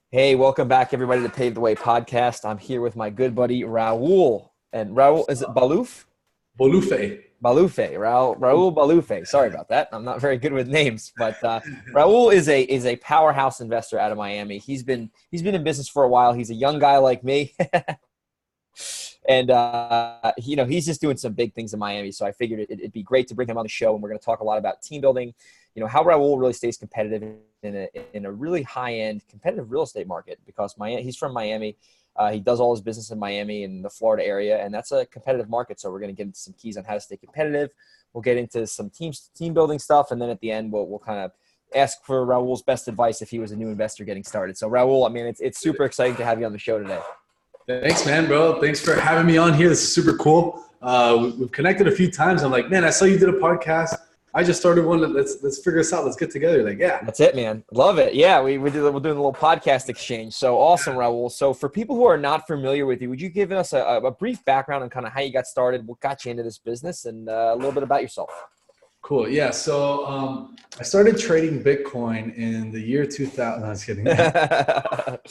Hey, welcome back, everybody, to Pave the Way podcast. I'm here with my good buddy Raul. And Raul, is it Baluf? Bolufe. Balufe, Raul Balufe. Sorry about that. I'm not very good with names, but Raul is a powerhouse investor out of Miami. He's been in business for a while. He's a young guy like me, and he's just doing some big things in Miami. So I figured it'd be great to bring him on the show, and we're going to talk a lot about team building. How Raul really stays competitive in a really high end competitive real estate market because he's from Miami. He does all his business in Miami and the Florida area, and that's a competitive market. So we're going to get into some keys on how to stay competitive. We'll get into some team building stuff, and then at the end, we'll kind of ask for Raul's best advice if he was a new investor getting started. So Raul, I mean, it's super exciting to have you on the show today. Thanks, man, bro. Thanks for having me on here. This is super cool. We've connected a few times. I'm like, man, I saw you did a podcast. I just started one. Let's figure this out. Let's get together. Like, yeah. That's it, man. Love it. Yeah, we're doing a little podcast exchange. So awesome, Raul. So for people who are not familiar with you, would you give us a brief background on kind of how you got started, what got you into this business, and a little bit about yourself? Cool. Yeah. So I started trading Bitcoin in the year 2000. No, I was kidding. I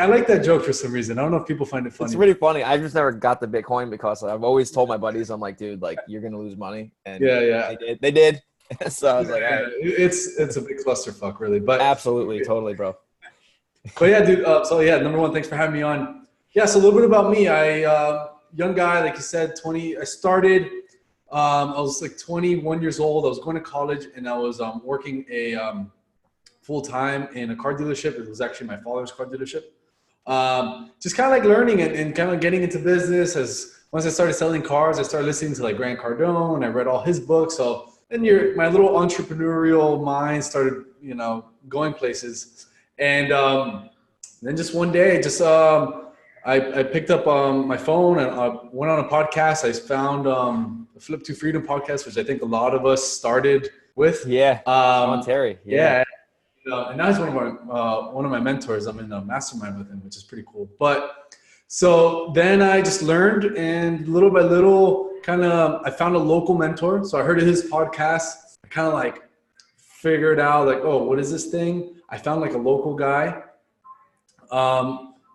like that joke for some reason. I don't know if people find it funny. It's really funny. I just never got the Bitcoin because I've always told my buddies, I'm like, dude, like you're gonna lose money. And yeah. They did. So I was like, all right. It's a big clusterfuck, really. But absolutely, totally, bro. But yeah, dude. Number one, thanks for having me on. Yeah. So a little bit about me. Young guy, like you said, 20. I started. I was like 21 years old. I was going to college and I was working full-time in a car dealership. It was actually my father's car dealership. Just kind of like learning and kind of getting into business. Once I started selling cars, I started listening to like Grant Cardone. I read all his books. So then my little entrepreneurial mind started, going places. And then just one day, I picked up my phone and went on a podcast. I found the Flip to Freedom podcast, which I think a lot of us started with. Yeah, Sean Terry. Yeah. And now he's one of my mentors. I'm in a mastermind with him, which is pretty cool. But so then I just learned, and little by little, I found a local mentor. So I heard of his podcast. I kind of like figured out like, oh, what is this thing? I found like a local guy.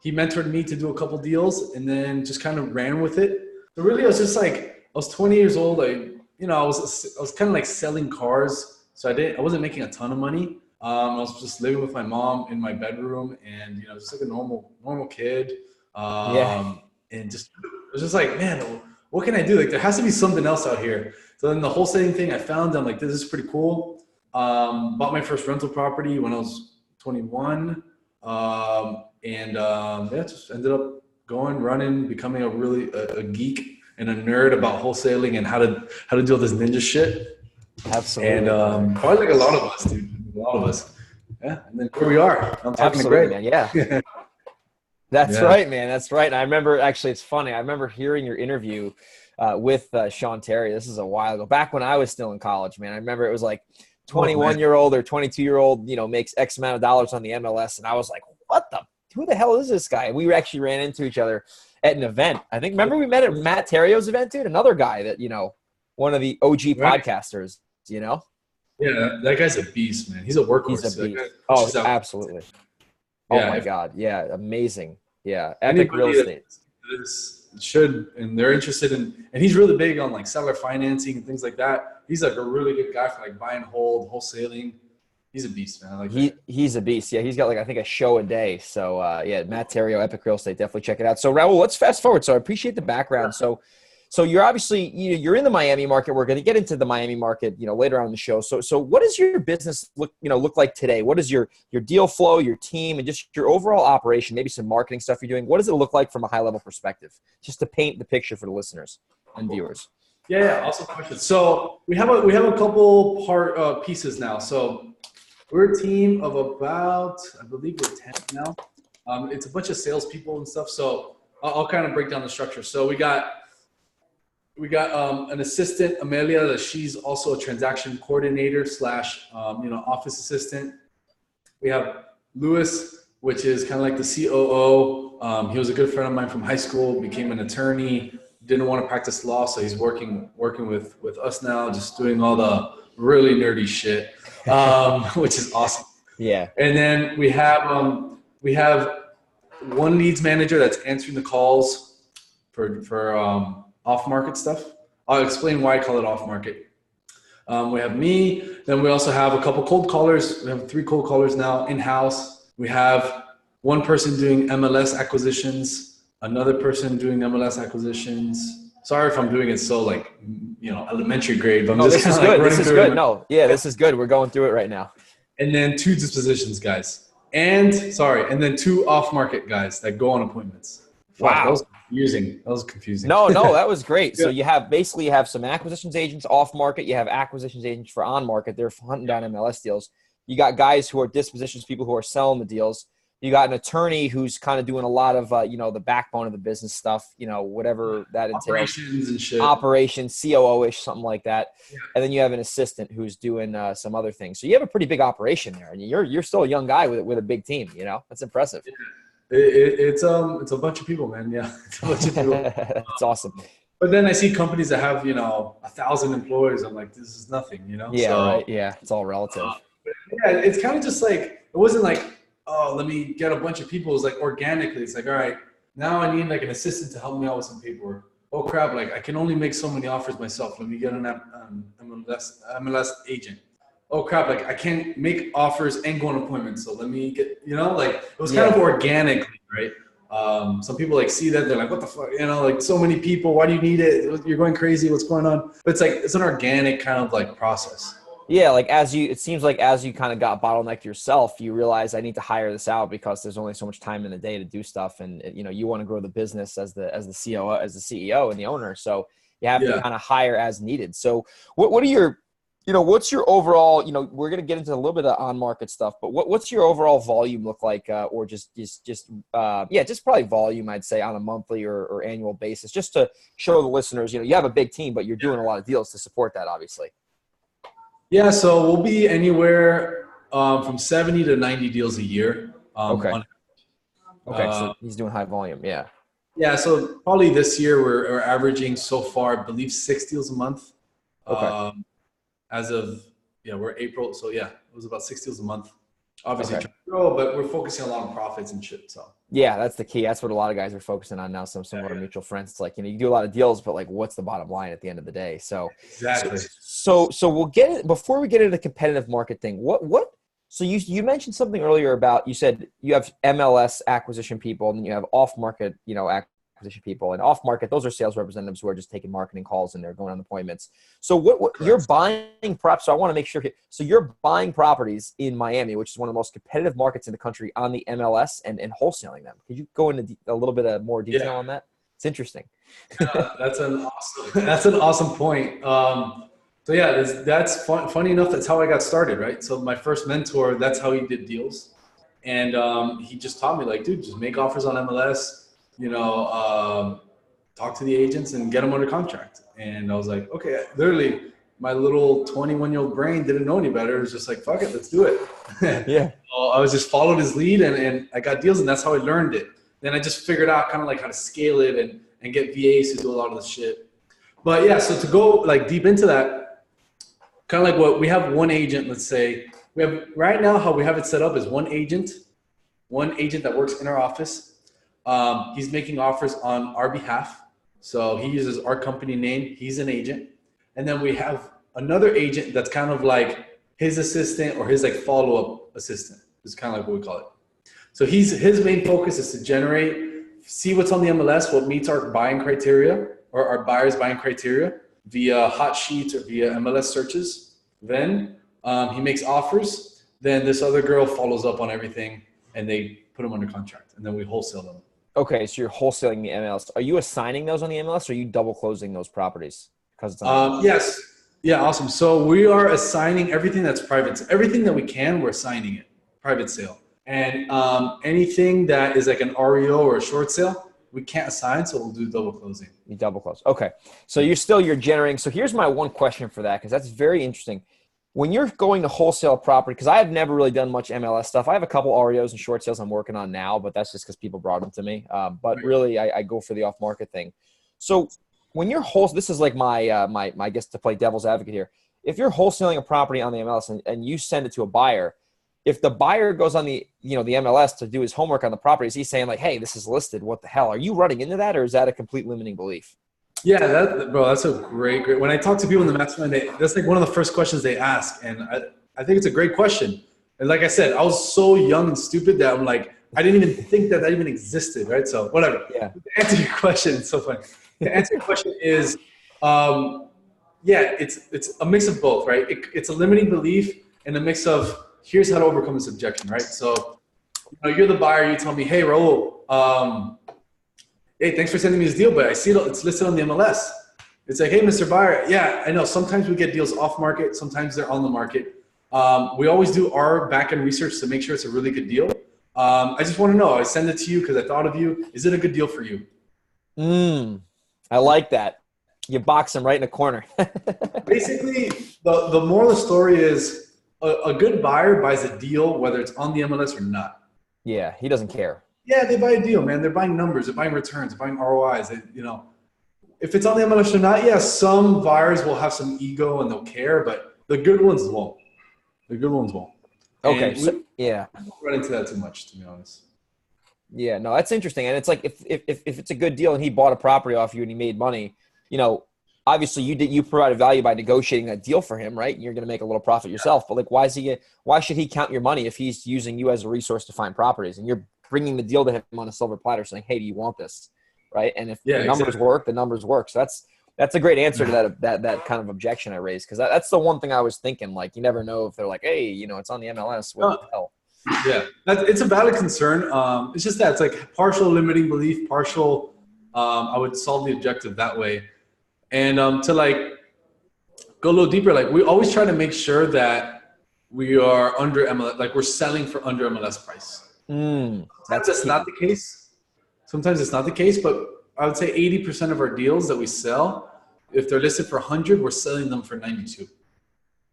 He mentored me to do a couple deals and then just kind of ran with it. So really, I was just like, I was 20 years old. I was kind of like selling cars. So I wasn't making a ton of money. I was just living with my mom in my bedroom and, just like a normal kid. And just, I was just like, man, what can I do? Like, there has to be something else out here. So then the wholesaling thing I found, I'm like, this is pretty cool. Bought my first rental property when I was 21. Just ended up running, becoming a geek and a nerd about wholesaling and how to do all this ninja shit. Absolutely. And probably like a lot of us, dude. A lot of us. Yeah. And then here we are. I'm talking to Greg. Man. Yeah. That's right, man. That's right. And I remember, actually, it's funny. I remember hearing your interview with Sean Terry. This is a while ago, back when I was still in college, man. I remember it was like 21-year-old or 22-year-old, makes X amount of dollars on the MLS. And I was like, who the hell is this guy? And we actually ran into each other at an event. I think, remember we met at Matt Terrio's event, dude? Another guy that, one of the OG podcasters, Yeah, that guy's a beast, man. He's a workhorse. He's a beast. Absolutely. Oh, my God. Yeah, amazing. Yeah, epic real estate. And they're interested in, and he's really big on like seller financing and things like that. He's like a really good guy for like buy and hold, wholesaling. He's a beast, man. I like he's a beast. Yeah, he's got like I think a show a day. So Matt Terrio, Epic Real Estate, definitely check it out. So Raul, let's fast forward. So I appreciate the background. So you're obviously you're in the Miami market. We're going to get into the Miami market, later on in the show. So what does your business look like today? What is your deal flow, your team, and just your overall operation? Maybe some marketing stuff you're doing. What does it look like from a high level perspective? Just to paint the picture for the listeners and viewers. Yeah, awesome question. So we have a couple pieces now. So we're a team of about, I believe we're 10 now. It's a bunch of salespeople and stuff. So I'll kind of break down the structure. So we got an assistant, Amelia, that she's also a transaction coordinator / office assistant. We have Louis, which is kind of like the COO. He was a good friend of mine from high school, became an attorney, didn't want to practice law, so he's working with us now, just doing all the really nerdy shit, which is awesome. Yeah. And then we have one leads manager that's answering the calls for off market stuff. I'll explain why I call it off market. We have me. Then we also have a couple cold callers. We have 3 cold callers now in house. We have one person doing MLS acquisitions, another person doing MLS acquisitions. Sorry if I'm doing it so like, elementary grade, but I'm No, just this kind is of like good. running This is through good. it. No, yeah, this is good. We're going through it right now. And then 2 dispositions guys. And 2 off market guys that go on appointments. Fuck, that was Wow. confusing. That was confusing. No, that was great. So Yeah. you have some acquisitions agents off market. You have acquisitions agents for on market. They're hunting down MLS deals. You got guys who are dispositions, people who are selling the deals. You got an attorney who's kind of doing a lot of, the backbone of the business stuff, whatever that entails. Operations and shit. Operations, COO-ish, something like that. Yeah. And then you have an assistant who's doing some other things. So you have a pretty big operation there, and you're still a young guy with a big team. That's impressive. It's a bunch of people, man. Yeah, it's a bunch of people. That's awesome. But then I see companies that have 1,000 employees. I'm like, this is nothing, Yeah, So, right. Yeah, it's all relative. Yeah, it's kind of just like it wasn't like, oh, let me get a bunch of people. It's like organically. It's like, all right, now I need like an assistant to help me out with some paperwork. Oh crap! Like I can only make so many offers myself. Let me get an MLS agent. Oh crap! Like I can't make offers and go on appointments. So let me get like it was kind of organically, right? Some people like see that they're like, what the fuck? Like so many people. Why do you need it? You're going crazy. What's going on? But it's like it's an organic kind of like process. Yeah, like it seems like as you kind of got bottlenecked yourself, you realize I need to hire this out because there's only so much time in the day to do stuff, and you want to grow the business as the COO, as the CEO and the owner, so you have to kind of hire as needed. So what are your, what's your overall, we're gonna get into a little bit of on market stuff, but what's your overall volume look like, or just probably volume, I'd say, on a monthly or annual basis, just to show the listeners, you have a big team, but you're doing a lot of deals to support that, obviously. Yeah, so we'll be anywhere from 70 to 90 deals a year. Okay. So he's doing high volume, yeah. Yeah, so probably this year we're averaging so far, I believe, 6 deals a month. Okay. We're April, so yeah, it was about 6 deals a month. Obviously, trying to grow, but we're focusing a lot on profits and shit. So yeah, that's the key. That's what a lot of guys are focusing on now. Some of our mutual friends, it's like you do a lot of deals, but like, what's the bottom line at the end of the day? So exactly. So we'll get it before we get into the competitive market thing. What? So you mentioned something earlier about, you said you have MLS acquisition people, and then you have off market acquisition people, and off market, those are sales representatives who are just taking marketing calls and they're going on appointments. So what you're buying properties. So I want to make sure. So you're buying properties in Miami, which is one of the most competitive markets in the country, on the MLS and wholesaling them. Could you go into a little bit of more detail on that? It's interesting. That's an awesome point. So yeah, that's funny enough. That's how I got started, right? So my first mentor, that's how he did deals, and he just taught me, like, dude, just make offers on MLS. Talk to the agents and get them under contract. And I was like, okay, literally my little 21-year-old brain didn't know any better. It was just like, fuck it, let's do it. Yeah. So I was just followed his lead and I got deals, and that's how I learned it. Then I just figured out kind of like how to scale it and get VAs to do a lot of the shit. But yeah, so to go like deep into that, kind of like what we have one agent, let's say, we have right now, how we have it set up is one agent that works in our office. He's making offers on our behalf. So he uses our company name. He's an agent. And then we have another agent that's kind of like his assistant or his like follow-up assistant. It's kind of like what we call it. So his main focus is to see what's on the MLS, what meets our buying criteria or our buyers' buying criteria via hot sheets or via MLS searches. Then he makes offers. Then this other girl follows up on everything and they put them under contract, and then we wholesale them. Okay, so you're wholesaling the MLS. Are you assigning those on the MLS, or are you double closing those properties because it's on the MLS? Yes. Yeah, awesome. So we are assigning everything that's private. Everything that we can, we're assigning it. Private sale. And anything that is like an REO or a short sale, we can't assign, so we'll do double closing. You double close. Okay. So you're generating. So here's my one question for that, because that's very interesting. When you're going to wholesale a property, because I have never really done much MLS stuff. I have a couple REOs and short sales I'm working on now, but that's just because people brought them to me. But really, I go for the off-market thing. So when you're this is like my guess, to play devil's advocate here. If you're wholesaling a property on the MLS and you send it to a buyer, if the buyer goes on the the MLS to do his homework on the properties, he's saying like, hey, this is listed. What the hell? Are you running into that, or is that a complete limiting belief? Yeah, bro, that's a great. When I talk to people in the mastermind, that's like one of the first questions they ask, and I think it's a great question. And like I said, I was so young and stupid that I'm like, I didn't even think that even existed, right? So whatever. Yeah. To answer your question, it's so funny. To answer your question is, yeah, it's a mix of both, right? It's a limiting belief and a mix of here's how to overcome this objection, right? So you're the buyer, you tell me, hey, Raul, hey, thanks for sending me this deal, but I see it's listed on the MLS. It's like, hey, Mr. Buyer, yeah, I know sometimes we get deals off market, sometimes they're on the market. We always do our back-end research to make sure it's a really good deal. I just want to know, I send it to you because I thought of you. Is it a good deal for you? I like that. You box him right in the corner. Basically, the moral of the story is a good buyer buys a deal, whether it's on the MLS or not. Yeah, he doesn't care. Yeah, they buy a deal, man. They're buying numbers, they're buying returns, they're buying ROIs. If it's on the MLS or not, yeah, some buyers will have some ego and they'll care, but the good ones won't. The good ones won't. Okay, I don't run into that too much, to be honest. Yeah, no, that's interesting. And it's like if it's a good deal and he bought a property off you and he made money, obviously you provided value by negotiating that deal for him, right? And you're going to make a little profit yourself. But like, why should he count your money if he's using you as a resource to find properties and you're bringing the deal to him on a silver platter saying, hey, do you want this? Right. And if the numbers work, the numbers work. So that's a great answer to that kind of objection I raised. Cause that's the one thing I was thinking, like, you never know if they're like, hey, it's on the MLS. What the hell? Yeah, it's a valid concern. It's just that it's like partial limiting belief, partial. I would solve the objective that way. And to like go a little deeper, like we always try to make sure that we are under MLS, like we're selling for under MLS price. That's not the case. Sometimes it's not the case, but I would say 80% of our deals that we sell, if they're listed for 100, we're selling them for 92.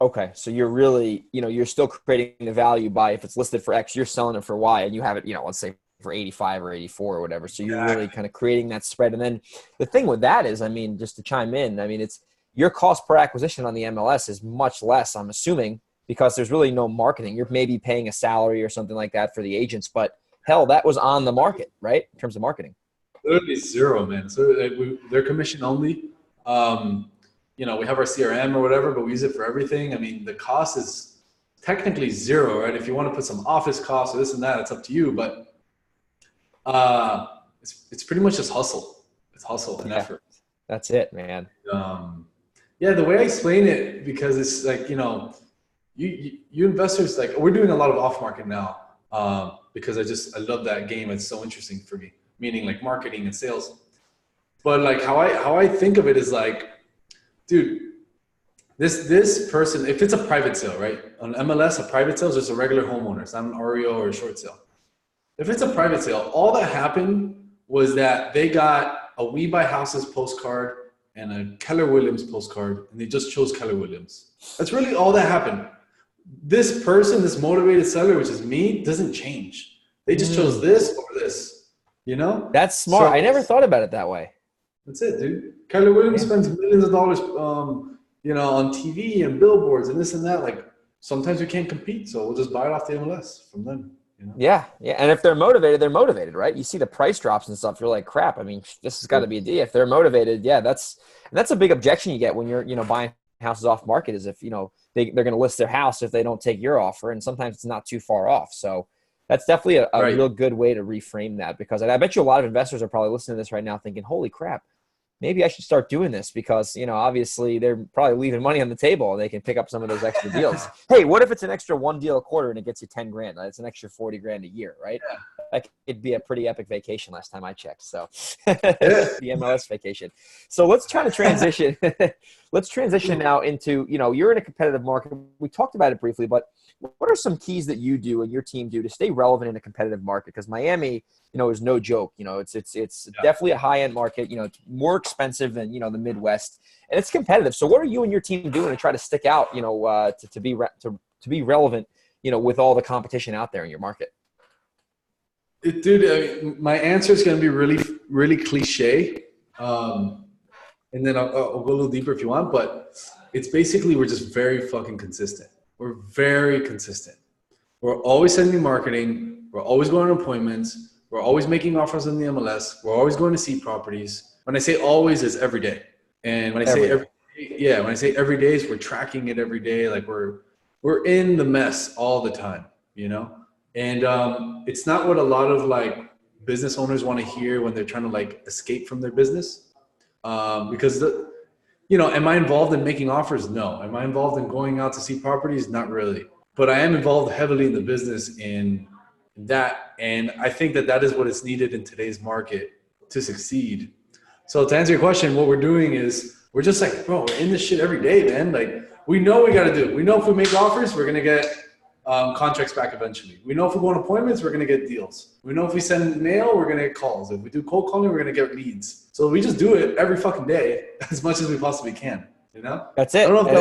Okay, so you're really, you're still creating the value by if it's listed for X, you're selling it for Y, and you have it, let's say for 85 or 84 or whatever. So you're really kind of creating that spread. And then the thing with that is, just to chime in, it's your cost per acquisition on the MLS is much less, I'm assuming, because there's really no marketing. You're maybe paying a salary or something like that for the agents, but hell, that was on the market, right? In terms of marketing. Literally zero, man. So they're commission only. We have our CRM or whatever, but we use it for everything. The cost is technically zero, right? If you want to put some office costs or this and that, it's up to you. But it's pretty much just hustle. It's hustle and effort. That's it, man. The way I explain it, because it's like, you investors, like we're doing a lot of off market now because I love that game. It's so interesting for me, meaning like marketing and sales. But like how I think of it is like, dude, this person, if it's a private sale, right? On MLS, a private sale is just a regular homeowner. It's not an REO or a short sale. If it's a private sale, all that happened was that they got a We Buy Houses postcard and a Keller Williams postcard, and they just chose Keller Williams. That's really all that happened. This person, this motivated seller, which is me, doesn't change. They just chose this over this, That's smart. I never thought about it that way. That's it, dude. Keller Williams spends millions of dollars, on TV and billboards and this and that. Like sometimes we can't compete, so we'll just buy it off the MLS from them. Yeah. And if they're motivated, right? You see the price drops and stuff. You're like, crap. This has got to be a D. If they're motivated, that's a big objection you get when you're buying houses off market. Is if they're going to list their house if they don't take your offer, and sometimes it's not too far off. So that's definitely a real good way to reframe that, because I bet you a lot of investors are probably listening to this right now thinking, holy crap, maybe I should start doing this, because, obviously they're probably leaving money on the table and they can pick up some of those extra deals. Hey, what if it's an extra one deal a quarter and it gets you 10 grand? It's an extra 40 grand a year, right? Yeah. That could be a pretty epic vacation last time I checked. So the MLS vacation. So let's try to transition. Let's transition now into, you're in a competitive market. We talked about it briefly, but what are some keys that you do and your team do to stay relevant in a competitive market? Because Miami, is no joke. It's definitely a high-end market. It's more expensive than, the Midwest, and it's competitive. So what are you and your team doing to try to stick out, to be relevant, with all the competition out there in your market? Dude, my answer is going to be really, really cliche. And then I'll go a little deeper if you want, but it's basically, we're just very fucking consistent. We're very consistent. We're always sending marketing. We're always going on appointments. We're always making offers in the MLS. We're always going to see properties. When I say always, it's every day. And when I say every day, yeah, when I say every day, is we're tracking it every day. Like we're in the mess all the time, you know? And it's not what a lot of like business owners want to hear when they're trying to like escape from their business. Because am I involved in making offers? No. Am I involved in going out to see properties? Not really. But I am involved heavily in the business in that. And I think that is what is needed in today's market to succeed. So to answer your question, what we're doing is we're just like, bro, we're in this shit every day, man. Like we know what we got to do. We know if we make offers, we're going to get contracts back eventually. We know if we go on appointments, we're going to get deals. We know if we send mail, we're going to get calls. If we do cold calling, we're going to get leads. So we just do it every fucking day as much as we possibly can. You know? That's it. I don't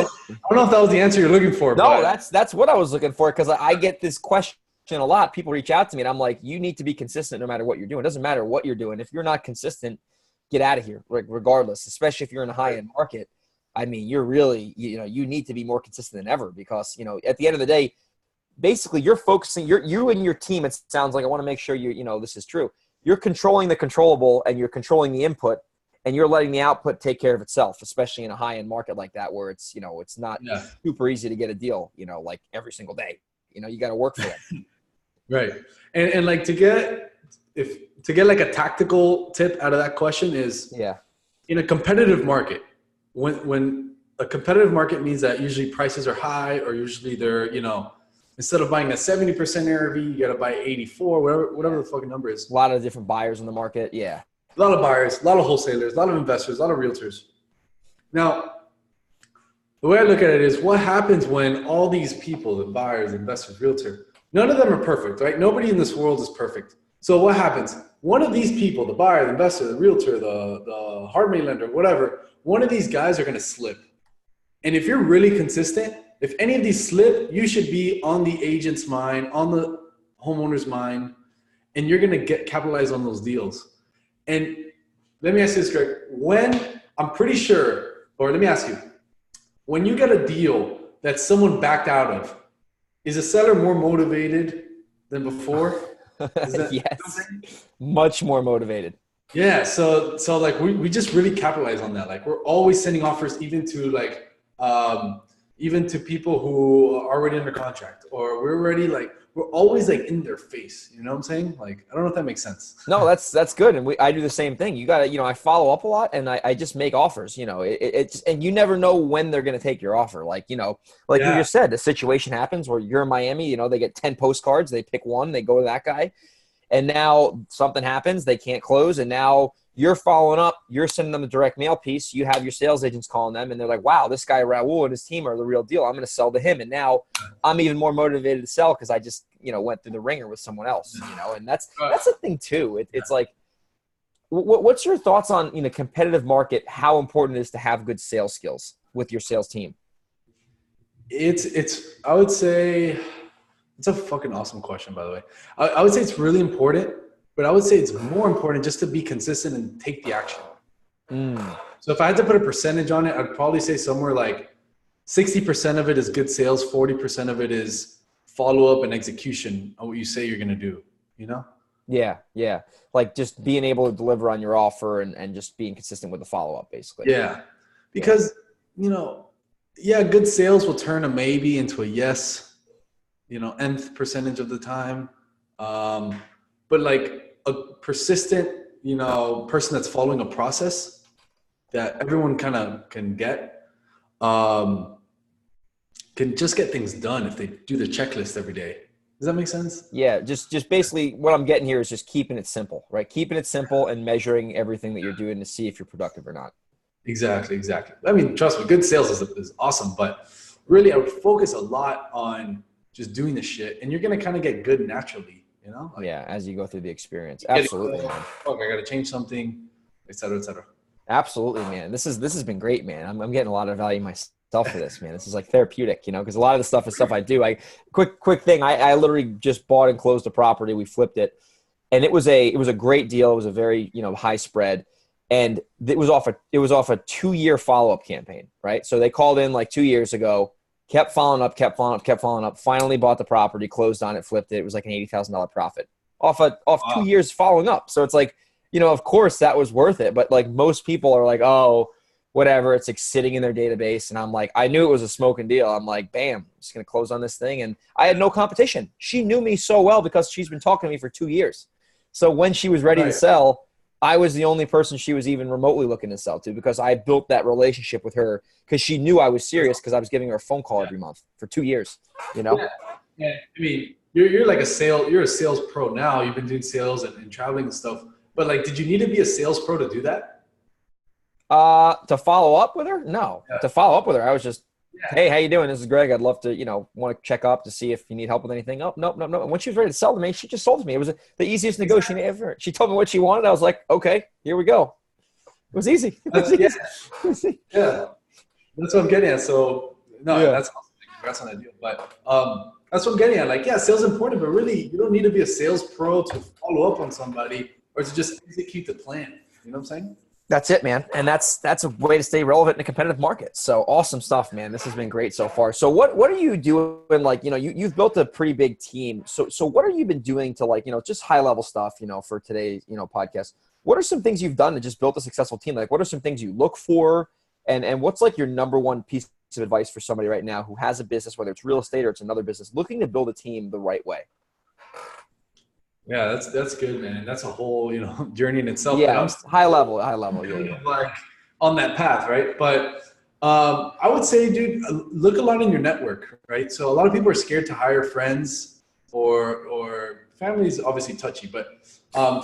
know if that was the answer you're looking for. No, that's what I was looking for, because I get this question a lot. People reach out to me and I'm like, you need to be consistent no matter what you're doing. It doesn't matter what you're doing. If you're not consistent, get out of here, regardless, especially if you're in a high-end market. I mean, you're really, you need to be more consistent than ever, because, at the end of the day, basically you're focusing, you and your team, it sounds like, I want to make sure this is true. You're controlling the controllable and you're controlling the input, and you're letting the output take care of itself, especially in a high-end market like that, where it's, it's not super easy to get a deal, like every single day. You got to work for it. Right. And like to get like a tactical tip out of that question is, in a competitive market, when a competitive market means that usually prices are high, or usually they're, instead of buying a 70% ARV, you got to buy 84, whatever the fucking number is. A lot of different buyers in the market. Yeah. A lot of buyers, a lot of wholesalers, a lot of investors, a lot of realtors. Now, the way I look at it is, what happens when all these people, the buyers, investors, realtor, none of them are perfect, right? Nobody in this world is perfect. So what happens? One of these people, the buyer, the investor, the realtor, the hard money lender, whatever, one of these guys are going to slip. And if you're really consistent, if any of these slip, you should be on the agent's mind, on the homeowner's mind, and you're going to capitalize on those deals. And let me ask you this, Greg. Let me ask you, when you get a deal that someone backed out of, is a seller more motivated than before? Yes, much more motivated. Yeah, so like we just really capitalize on that. Like we're always sending offers even to people who are already under contract, or we're always like in their face. You know what I'm saying? Like, I don't know if that makes sense. No, that's good. And I do the same thing. You gotta, I follow up a lot, and I just make offers, and you never know when they're going to take your offer. Like, you just said, a situation happens where you're in Miami, they get 10 postcards, they pick one, they go to that guy. And now something happens, they can't close. And now you're following up, you're sending them a direct mail piece. You have your sales agents calling them, and they're like, wow, this guy Raul and his team are the real deal. I'm going to sell to him. And now I'm even more motivated to sell because I just, went through the ringer with someone else, and that's the thing too. It's like, what's your thoughts on, competitive market, how important it is to have good sales skills with your sales team? I would say it's a fucking awesome question, by the way. I would say it's really important, but I would say it's more important just to be consistent and take the action. So if I had to put a percentage on it, I'd probably say somewhere like 60% of it is good sales, 40% of it is follow-up and execution on what you say you're going to do, Yeah. Like just being able to deliver on your offer and just being consistent with the follow-up, basically. Yeah. Because, good sales will turn a maybe into a yes, nth percentage of the time. But like a persistent, person that's following a process that everyone kind of can get, can just get things done if they do the checklist every day. Does that make sense? Yeah. Just basically what I'm getting here is just keeping it simple, right? Keeping it simple and measuring everything that you're doing to see if you're productive or not. Exactly. I mean, trust me, good sales is awesome, but really I would focus a lot on just doing the shit, and you're going to kind of get good naturally. As you go through the experience. Absolutely, man. I got to change something, et cetera, et cetera. Absolutely, man. This has been great, man. I'm getting a lot of value myself for this, man. This is like therapeutic, because a lot of the stuff is stuff I do. Quick thing. I literally just bought and closed a property. We flipped it, and it was a great deal. It was a very, high spread, and it was off a 2-year follow-up campaign, right? So they called in like 2 years ago. kept following up, finally bought the property, closed on it, flipped it. It was like an $80,000 profit off 2 Wow. years following up. So it's like, of course that was worth it. But like most people are like, oh, whatever. It's like sitting in their database. And I'm like, I knew it was a smoking deal. I'm like, bam, I'm just going to close on this thing. And I had no competition. She knew me so well because she's been talking to me for 2 years. So when she was ready to Right. sell, I was the only person she was even remotely looking to sell to because I built that relationship with her because she knew I was serious because I was giving her a phone call every month for 2 years, Yeah. Yeah. I mean, you're like you're a sales pro now. You've been doing sales and traveling and stuff. But like, did you need to be a sales pro to do that? To follow up with her? No. Yeah. To follow up with her, I was just, Yeah. hey, how you doing? This is Greg. I'd love to, want to check up to see if you need help with anything. Oh, nope. And when she was ready to sell to me, she just sold to me. It was the easiest negotiation ever. She told me what she wanted. I was like, okay, here we go. It was easy. It was Yeah. easy. It was easy. Yeah. That's what I'm getting at. So no, Yeah. that's awesome. Congrats on that deal. But that's what I'm getting at. Like, yeah, sales is important, but really, you don't need to be a sales pro to follow up on somebody or to just execute the plan. You know what I'm saying? That's it, man. And that's a way to stay relevant in a competitive market. So awesome stuff, man. This has been great so far. So what are you doing? Like, you've built a pretty big team. So what have you been doing to like, just high level stuff, for today's, podcast? What are some things you've done to just build a successful team? Like, what are some things you look for? And what's like your number one piece of advice for somebody right now who has a business, whether it's real estate or it's another business, looking to build a team the right way? Yeah, that's good, man. That's a whole, journey in itself. And I'm Yeah. still High level. Yeah. kind Yeah. of like on that path, right? But I would say, dude, look a lot in your network, right? So a lot of people are scared to hire friends or family is obviously touchy, but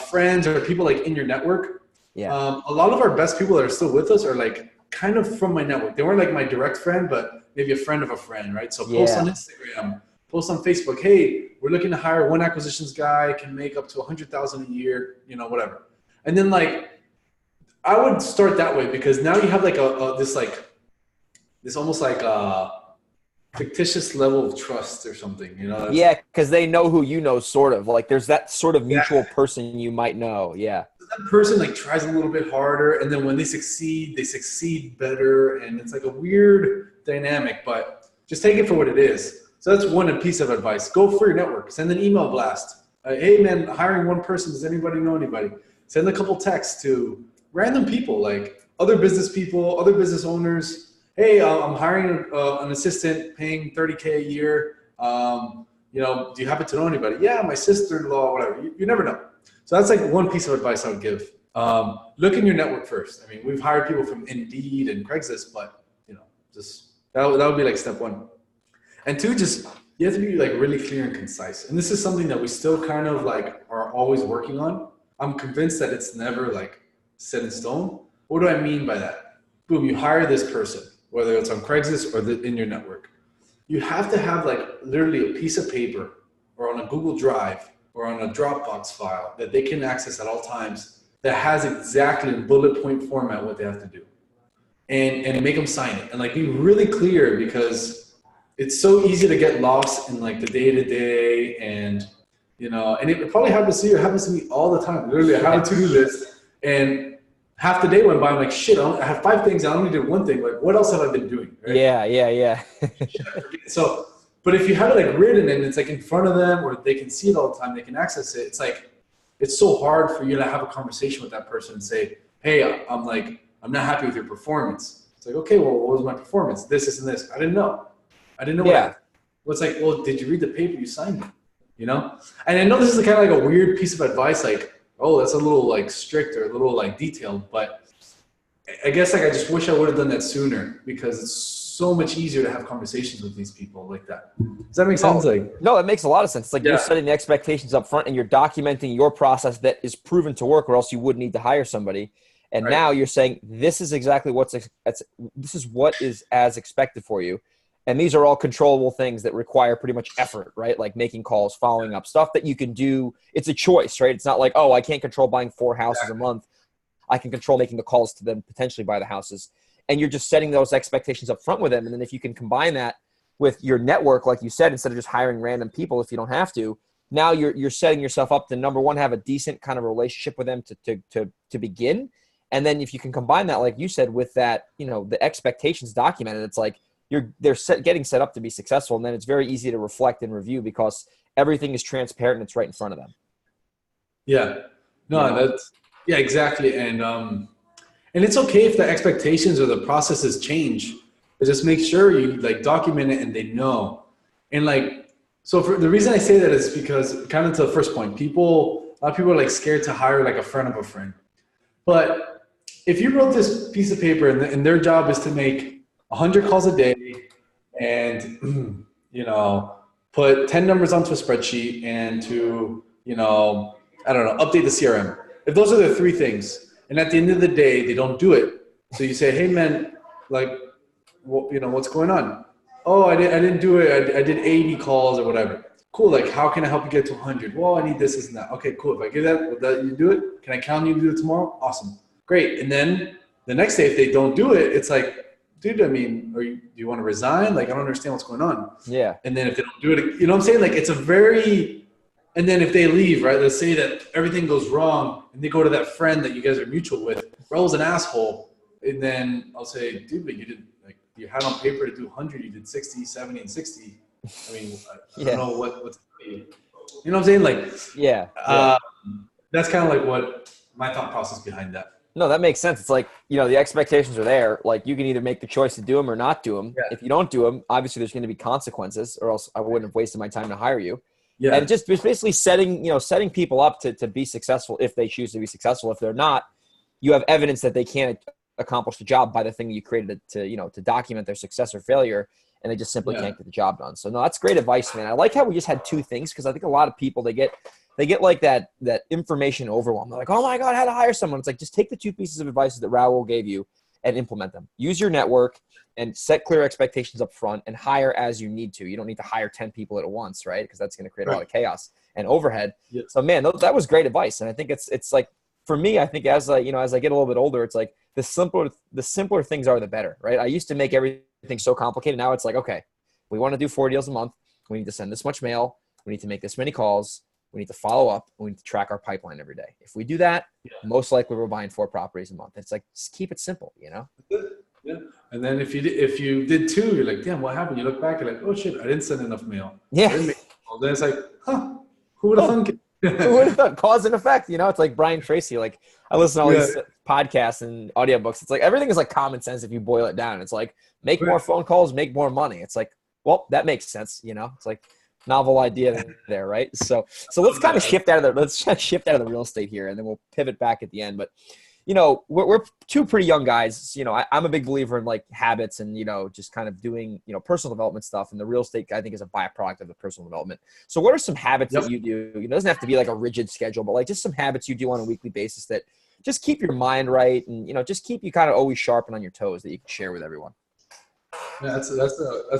friends or people like in your network. Yeah. A lot of our best people that are still with us are like kind of from my network. They weren't like my direct friend, but maybe a friend of a friend, right? So post on Yeah. Instagram, post on Facebook. Hey, we're looking to hire one acquisitions guy, can make up to 100,000 a year, whatever. And then like, I would start that way because now you have like this almost like a fictitious level of trust or something, Yeah, because they know who you know, sort of. Like there's that sort of Yeah. mutual person you might know. Yeah. That person like tries a little bit harder, and then when they succeed better, and it's like a weird dynamic. But just take it for what it is. So that's one piece of advice. Go for your network. Send an email blast. Hey man, hiring one person. Does anybody know anybody? Send a couple texts to random people, like other business people, other business owners. Hey, I'm hiring an assistant, paying 30K a year. Do you happen to know anybody? Yeah, my sister-in-law, whatever. You never know. So that's like one piece of advice I would give. Look in your network first. I mean, we've hired people from Indeed and Craigslist, but just that would be like step one. And two, just you have to be like really clear and concise. And this is something that we still kind of like are always working on. I'm convinced that it's never like set in stone. What do I mean by that? Boom, you hire this person, whether it's on Craigslist or in your network. You have to have like literally a piece of paper or on a Google Drive or on a Dropbox file that they can access at all times that has exactly in bullet point format what they have to do. And make them sign it. And like be really clear because it's so easy to get lost in like the day to day and and it probably happens to you. It happens to me all the time. Literally, I have a to-do list and half the day went by. I'm like, shit, I have 5 things. I only did one thing. Like, what else have I been doing? Right? Yeah. So, but if you have it like written and it's like in front of them or they can see it all the time, they can access it. It's like, it's so hard for you to have a conversation with that person and say, hey, I'm not happy with your performance. It's like, okay, well, what was my performance? This, and this. I didn't know. Yeah. Well, it's like, well, did you read the paper you signed? And I know this is kind of like a weird piece of advice, like, oh, that's a little like strict or a little like detailed, but I guess like I just wish I would have done that sooner because it's so much easier to have conversations with these people like that. Does that make sense? No, it makes a lot of sense. It's like you're setting the expectations up front and you're documenting your process that is proven to work, or else you would need to hire somebody. And Right. now you're saying this is exactly what is as expected for you. And these are all controllable things that require pretty much effort, right? Like making calls, following up, stuff that you can do. It's a choice, right? It's not like, oh, I can't control buying 4 houses a month. I can control making the calls to them potentially buy the houses. And you're just setting those expectations up front with them. And then if you can combine that with your network, like you said, instead of just hiring random people if you don't have to, now you're setting yourself up to, number one, have a decent kind of relationship with them to begin. And then if you can combine that, like you said, with that, the expectations documented, it's like, getting set up to be successful. And then it's very easy to reflect and review because everything is transparent and it's right in front of them. Yeah. No, You know? that's, yeah, exactly. And it's okay if the expectations or the processes change, but just make sure you like document it and they know. And like, so for the reason I say that is because kind of to the first point, a lot of people are like scared to hire like a friend of a friend. But if you wrote this piece of paper and their job is to make 100 calls a day and, you know, put 10 numbers onto a spreadsheet and to, you know, I don't know, update the CRM. If those are the three things, and at the end of the day, they don't do it. So you say, hey man, like, you know, what's going on? Oh, I didn't do it. I did 80 calls or whatever. Cool. Like, how can I help you get to 100? Well, I need this and that. Okay, cool. If I give that, will that you do it? Can I count on you to do it tomorrow? Awesome. Great. And then the next day, if they don't do it, it's like, dude, I mean, do you want to resign? Like, I don't understand what's going on. Yeah. And then if they don't do it, you know what I'm saying? Like, it's a very, and then if they leave, right, let's say that everything goes wrong and they go to that friend that you guys are mutual with, Raul's an asshole. And then I'll say, dude, but you did, like, you had on paper to do 100, you did 60, 70, and 60. I mean, I don't know what's, you know what I'm saying? Like, yeah. That's kind of like what my thought process behind that. No, that makes sense. It's like, you know, the expectations are there. Like, you can either make the choice to do them or not do them. Yeah. If you don't do them, obviously there's going to be consequences, or else I wouldn't have wasted my time to hire you. Yeah. And just basically setting people up to be successful if they choose to be successful. If they're not, you have evidence that they can't accomplish the job by the thing you created to document their success or failure, and they just simply can't get the job done. So no, that's great advice, man. I like how we just had two things, because I think a lot of people, they get like that information overwhelm. They're like, oh my God, how to hire someone. It's like, just take the two pieces of advice that Raul gave you and implement them. Use your network and set clear expectations up front and hire as you need to. You don't need to hire 10 people at once, right? Because that's going to create a lot of chaos and overhead. Yeah. So man, that was great advice. And I think it's like, for me, I think as I get a little bit older, it's like the simpler things are, the better, right? I used to make everything so complicated. Now it's like, okay, we want to do 4 deals a month. We need to send this much mail. We need to make this many calls. We need to follow up. We need to track our pipeline every day. If we do that, most likely we're buying 4 properties a month. It's like, just keep it simple, you know? Yeah. And then if you did 2, you're like, damn, what happened? You look back, you're like, oh shit, I didn't send enough mail. Yeah. Then it's like, who would have thunk it? Who would have thought? Cause and effect, you know? It's like Brian Tracy. Like, I listen to all these podcasts and audiobooks. It's like, everything is like common sense if you boil it down. It's like, make more phone calls, make more money. It's like, well, that makes sense, you know? It's like, novel idea there, right? So let's kind of shift out of the real estate here, and then we'll pivot back at the end. But you know, we're two pretty young guys. You know, I'm a big believer in like habits and, you know, just kind of doing, you know, personal development stuff. And the real estate, I think, is a byproduct of the personal development. So what are some habits that you do? It doesn't have to be like a rigid schedule, but like just some habits you do on a weekly basis that just keep your mind right and, you know, just keep you kind of always sharp and on your toes that you can share with everyone. Yeah, that's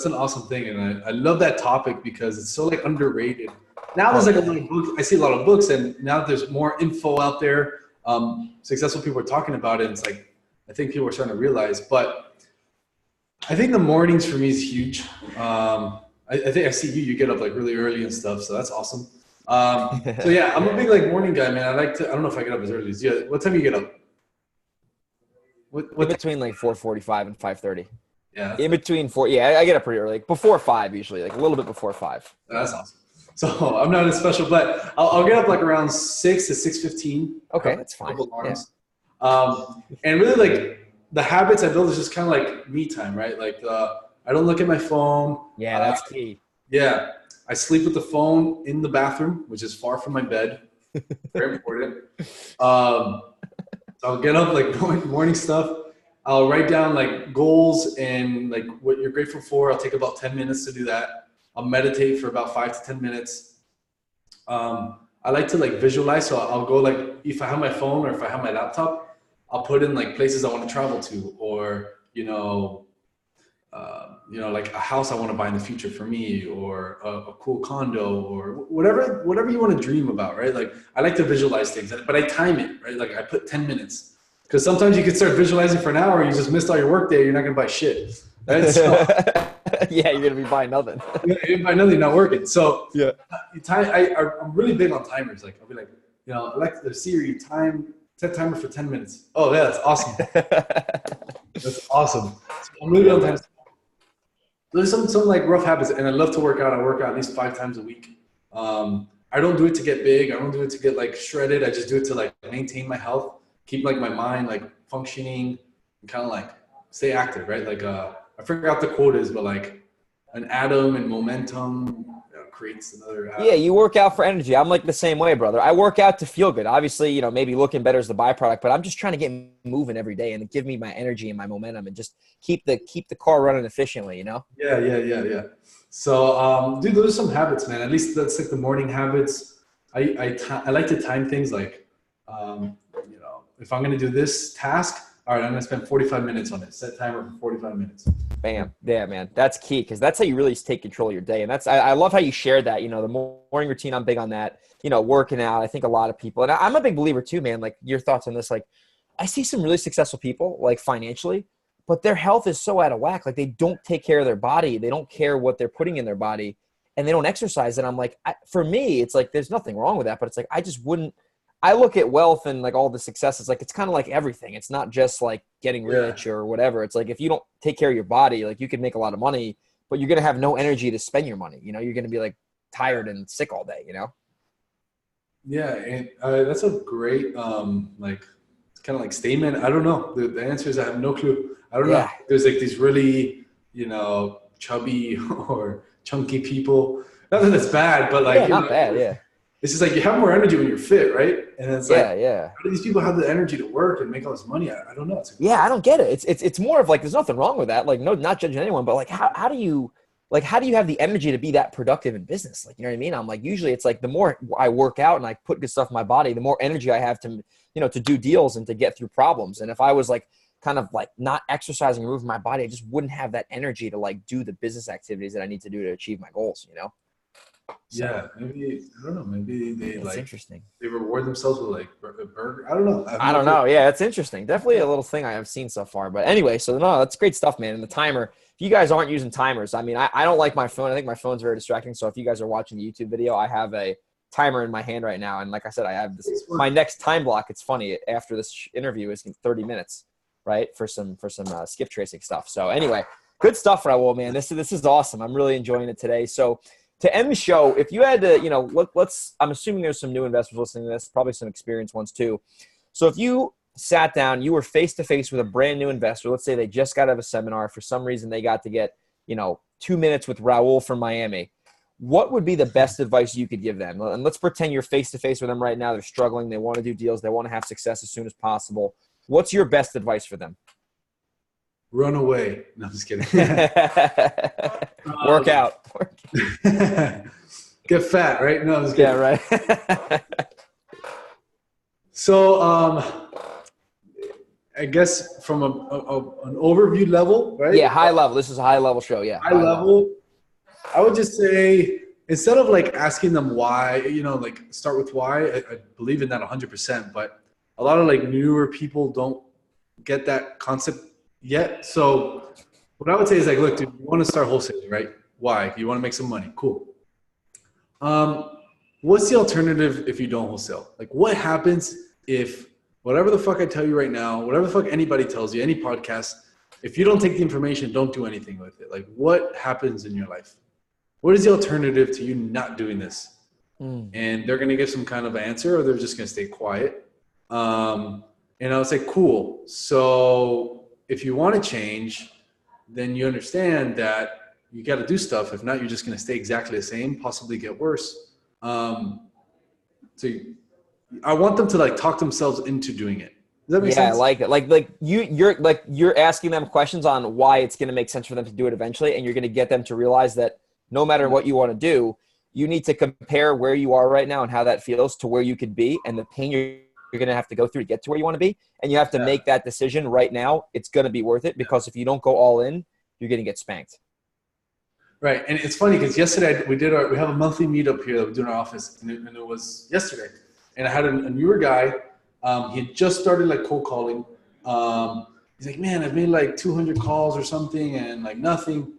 an awesome thing, and I love that topic because it's so like underrated. Now there's like a lot of books. I see a lot of books, and now that there's more info out there. Successful people are talking about it. And it's like, I think people are starting to realize. But I think the mornings for me is huge. I think I see you get up like really early and stuff, so that's awesome. So yeah, I'm a big like morning guy, man. I don't know if I get up as early as you. What time do you get up? What between like 4:45 and 5:30. Yeah. In between 4. Yeah, I get up pretty early, like before 5 usually, like a little bit before 5. That's awesome. So I'm not as special, but I'll get up like around 6 to 6:15. Okay, that's fine. Yeah. And really like the habits I build is just kind of like me time, right? Like I don't look at my phone. Yeah, that's key. Yeah. I sleep with the phone in the bathroom, which is far from my bed. Very important. So I'll get up like morning stuff. I'll write down like goals and like what you're grateful for. I'll take about 10 minutes to do that. I'll meditate for about 5 to 10 minutes. I like to like visualize. So I'll go like, if I have my phone or if I have my laptop, I'll put in like places I want to travel to, or, like a house I want to buy in the future for me, or a cool condo, or whatever you want to dream about, right? Like I like to visualize things, but I time it, right? Like I put 10 minutes. Because sometimes you can start visualizing for an hour, you just missed all your work day, you're not going to buy shit. Right? So, yeah, you're going to be buying nothing. You're going to buy nothing, you're not working. So yeah, I'm really big on timers. Like I'll be like, Alexa, Siri, set timer for 10 minutes. Oh yeah, that's awesome. That's awesome. So I'm really big on timers. there's some like rough habits, and I love to work out. I work out at least 5 times a week. I don't do it to get big. I don't do it to get like shredded. I just do it to like maintain my health, keep like my mind like functioning, and kind of like stay active, right? Like I forgot the quote is, but like an atom and momentum creates another Yeah, atom. you work out for energy. I'm like the same way, brother. I work out to feel good. Obviously, maybe looking better is the byproduct, but I'm just trying to get moving every day and give me my energy and my momentum and just keep the car running efficiently. Yeah. So, dude, those are some habits, man. At least that's like the morning habits. I like to time things like, if I'm gonna do this task, all right, I'm gonna spend 45 minutes on it. Set timer for 45 minutes. Bam. Yeah, man. That's key because that's how you really take control of your day. And I love how you shared that, the morning routine. I'm big on that, working out. I think a lot of people, and I'm a big believer too, man. Like your thoughts on this, like I see some really successful people like financially, but their health is so out of whack. Like they don't take care of their body. They don't care what they're putting in their body and they don't exercise. And I'm like, for me, it's like, there's nothing wrong with that, but it's like, I just wouldn't. I look at wealth and like all the success. It's like, it's kind of like everything. It's not just like getting rich or whatever. It's like, if you don't take care of your body, like you can make a lot of money, but you're going to have no energy to spend your money. You're going to be like tired and sick all day. Yeah, and that's a great like kind of like statement. I don't know. The answer is I have no clue. I don't know. Yeah. There's like these really, chubby or chunky people. Not that it's bad, but like, Not bad. Yeah. it's just like you have more energy when you're fit, right? And it's like, Yeah. how do these people have the energy to work and make all this money? I don't know. It's like, Yeah, I don't get it. It's more of like there's nothing wrong with that. Like no, not judging anyone, but like how do you have the energy to be that productive in business? Like, you know what I mean? I'm like, usually it's like the more I work out and I put good stuff in my body, the more energy I have to to do deals and to get through problems. And if I was like kind of like not exercising and moving my body, I just wouldn't have that energy to like do the business activities that I need to do to achieve my goals. So, yeah, maybe I don't know. Maybe they it's like interesting. they reward themselves with like a burger. I don't know. I don't know. Yeah, it's interesting. Definitely a little thing I have seen so far. But anyway, so no, that's great stuff, man. And the timer, if you guys aren't using timers, I mean, I don't like my phone. I think my phone's very distracting. So if you guys are watching the YouTube video, I have a timer in my hand right now. And like I said, I have this, my next time block. It's funny. After this interview is in 30 minutes, right? For some skip tracing stuff. So anyway, good stuff, Raul, man. This is awesome. I'm really enjoying it today. So to end the show, if you had to, let's, I'm assuming there's some new investors listening to this, probably some experienced ones too. So if you sat down, you were face to face with a brand new investor, let's say they just got out of a seminar, for some reason they got to get, 2 minutes with Raul from Miami, what would be the best advice you could give them? And let's pretend you're face to face with them right now. They're struggling. They want to do deals. They want to have success as soon as possible. What's your best advice for them? Run away. No, I'm just kidding. Work out. Get fat, right? No, I'm just kidding. Yeah, right. So, I guess from an overview level, right? Yeah, high level. This is a high level show. Yeah. High level. I would just say, instead of like asking them why, like start with why. I believe in that 100%, but a lot of like newer people don't get that concept yet. So what I would say is like, look, dude, you want to start wholesaling, right? Why? You want to make some money. Cool. What's the alternative if you don't wholesale? Like, what happens if whatever the fuck I tell you right now, whatever the fuck anybody tells you, any podcast, if you don't take the information, don't do anything with it. Like, what happens in your life? What is the alternative to you not doing this? And they're going to give some kind of answer, or they're just going to stay quiet. And I would say, cool. So if you want to change, then you understand that you got to do stuff. If not, you're just going to stay exactly the same, possibly get worse. So I want them to like talk themselves into doing it. Does that make sense? Yeah, I like it. Like you're asking them questions on why it's going to make sense for them to do it eventually, and you're going to get them to realize that no matter what you want to do, you need to compare where you are right now and how that feels to where you could be, and the pain you're going to have to go through to get to where you want to be. And you have to make that decision right now. It's going to be worth it, because if you don't go all in, you're going to get spanked. Right. And it's funny because yesterday we have a monthly meetup here that we do in our office, and it was yesterday. And I had a newer guy. He had just started like cold calling. He's like, man, I've made like 200 calls or something and like nothing.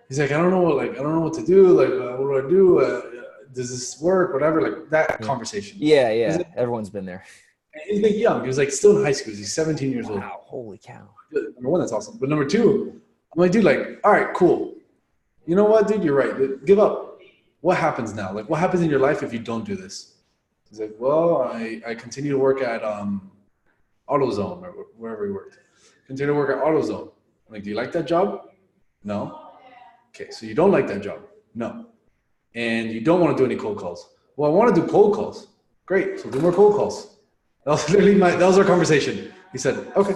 He's like, I don't know what to do. Like, what do I do? Does this work? Whatever. Like that conversation. Yeah. Like, everyone's been there. He's like young. He was like still in high school. He's 17 years old. Wow. Holy cow. Number one, that's awesome. But number two, I'm like, dude, like, all right, cool. you know what, dude, you're right. Give up. What happens now? Like, what happens in your life if you don't do this? He's like, well, I continue to work at AutoZone or wherever he worked. Continue to work at AutoZone. I'm like, do you like that job? No. Okay, so you don't like that job? No. And you don't want to do any cold calls? Well, I want to do cold calls. Great, so do more cold calls. That was literally that was our conversation. He said, okay.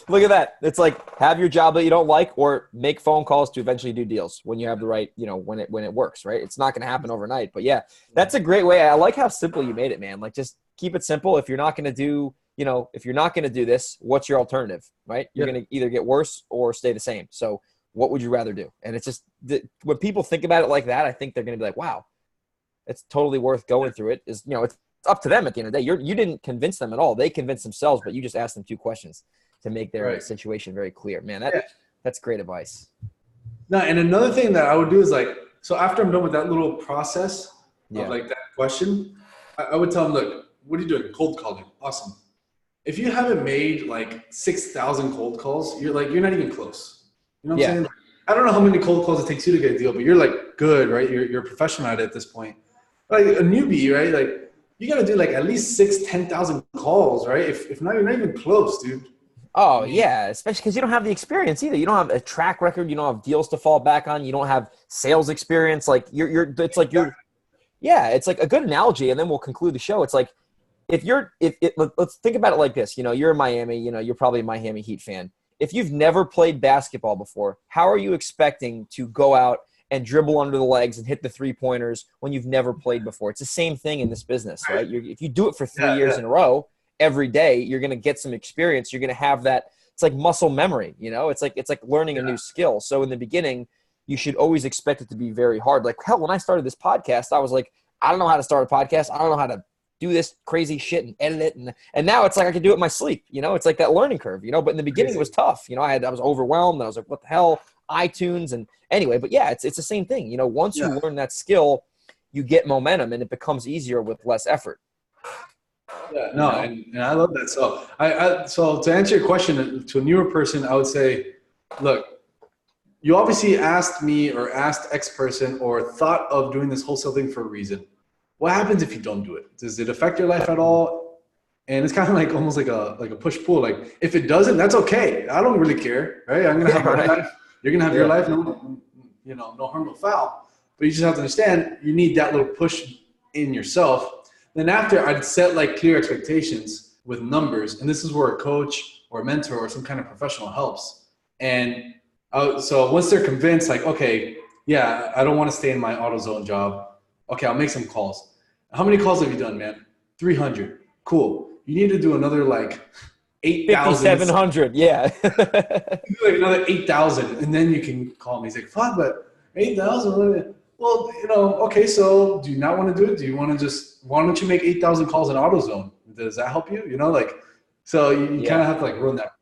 Look at that. It's like have your job that you don't like or make phone calls to eventually do deals when you have the right, when it works, right? It's not going to happen overnight. But yeah, that's a great way. I like how simple you made it, man. Like just keep it simple. If you're not going to do, if you're not going to do this, what's your alternative, right? You're going to either get worse or stay the same. So what would you rather do? And it's just when people think about it like that, I think they're going to be like, wow, it's totally worth going through it. It's up to them at the end of the day. You didn't convince them at all. They convinced themselves, but you just asked them 2 questions to make their situation very clear. Man, that's great advice. No, and another thing that I would do is so after I'm done with that little process of that question, I would tell them, look, what are you doing? Cold calling. Awesome. If you haven't made 6,000 cold calls, you're not even close. You know what I'm saying? I don't know how many cold calls it takes you to get a deal, but you're good, right? You're a professional at it at this point. Like a newbie, right? You got to do at least 10,000 calls, right? If not, you're not even close, dude. Oh yeah, especially because you don't have the experience either. You don't have a track record. You don't have deals to fall back on. You don't have sales experience. It's like a good analogy, and then we'll conclude the show. It's like let's think about it like this. You're in Miami. You're probably a Miami Heat fan. If you've never played basketball before, how are you expecting to go out and dribble under the legs and hit the 3-pointers when you've never played before? It's the same thing in this business, right? If you do it for 3 years in a row, every day, you're going to get some experience. You're going to have that. It's like muscle memory, it's like learning a new skill. So in the beginning, you should always expect it to be very hard. Like, hell, when I started this podcast, I was like, I don't know how to start a podcast. I don't know how to do this crazy shit and edit it. And now it's like I can do it in my sleep. It's like that learning curve, but in the beginning it was tough. I was overwhelmed. I was like, what the hell? iTunes. And anyway, but yeah, it's the same thing. Once you learn that skill, you get momentum and it becomes easier with less effort. Yeah, no, and I love that. So so to answer your question to a newer person, I would say, look, you obviously asked me or asked X person or thought of doing this wholesale thing for a reason. What happens if you don't do it? Does it affect your life at all? And it's kind of almost like a push pull. Like if it doesn't, that's okay. I don't really care, right? I'm gonna have my life. You're gonna have your life. No harm, no foul. But you just have to understand you need that little push in yourself. Then after, I'd set clear expectations with numbers, and this is where a coach or a mentor or some kind of professional helps. And so once they're convinced, okay, yeah, I don't want to stay in my AutoZone job. Okay, I'll make some calls. How many calls have you done, man? 300. Cool. You need to do another 8,000. 5,700. Yeah. Another 8,000, and then you can call me. He's like, fuck, but 8,000. Well, okay, so do you not want to do it? Do you want to why don't you make 8,000 calls in AutoZone? Does that help you? So you kind of have to run that.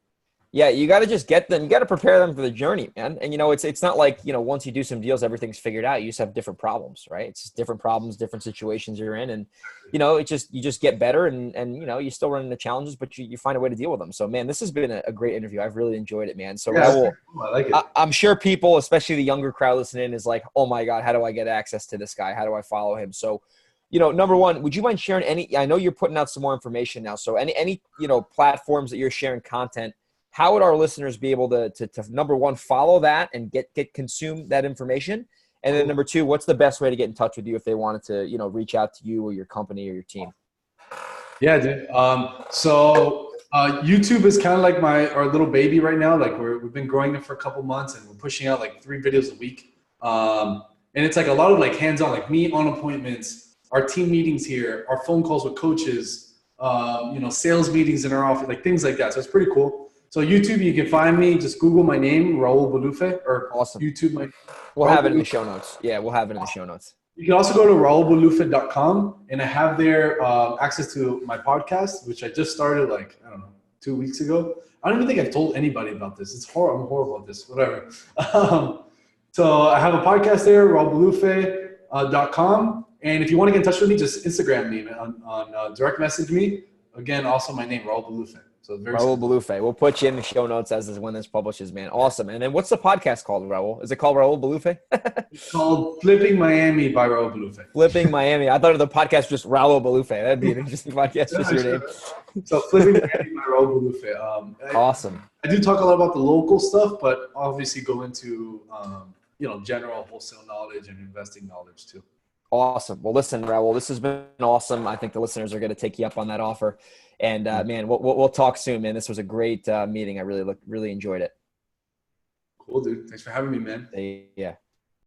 Yeah, you got to just get them. You got to prepare them for the journey, man. And it's not like once you do some deals, everything's figured out. You just have different problems, right? It's just different problems, different situations you're in, and you just get better, and you still run into challenges, but you find a way to deal with them. So, man, this has been a great interview. I've really enjoyed it, man. So, Raul, I like it. I'm sure people, especially the younger crowd listening, is like, oh my God, how do I get access to this guy? How do I follow him? So, number one, would you mind sharing any? I know you're putting out some more information now. So, any platforms that you're sharing content. How would our listeners be able to number one, follow that and consume that information? And then number two, what's the best way to get in touch with you if they wanted to, reach out to you or your company or your team? Yeah, dude. So YouTube is kind of like our little baby right now. We've been growing it for a couple months and we're pushing out 3 videos a week. And it's a lot of hands-on, me on appointments, our team meetings here, our phone calls with coaches, sales meetings in our office, things like that. So it's pretty cool. So YouTube, you can find me. Just Google my name, Raul Bolufe, or awesome. YouTube. We'll have it in the show notes. Yeah, we'll have it in the show notes. You can also go to raulbolufe.com, and I have there access to my podcast, which I just started 2 weeks ago. I don't even think I've told anybody about this. I'm horrible at this. Whatever. So I have a podcast there, raulbolufe.com. And if you want to get in touch with me, just Instagram me on direct message me. Again, also my name, Raul Bolufe. So very Raul excited. Bolufe. We'll put you in the show notes as is when this publishes, man. Awesome. And then what's the podcast called, Raul? Is it called Raul Bolufe? It's called Flipping Miami by Raul Bolufe. Flipping Miami. I thought the podcast was just Raul Bolufe. That'd be an interesting podcast, Yeah, just your sure. name. So Flipping Miami by Raul Bolufe. Awesome. I do talk a lot about the local stuff, but obviously go into general wholesale knowledge and investing knowledge too. Awesome. Well, listen, Raul, this has been awesome. I think the listeners are going to take you up on that offer. And man, we'll talk soon, man. This was a great meeting. I really enjoyed it. Cool, dude. Thanks for having me, man. Yeah.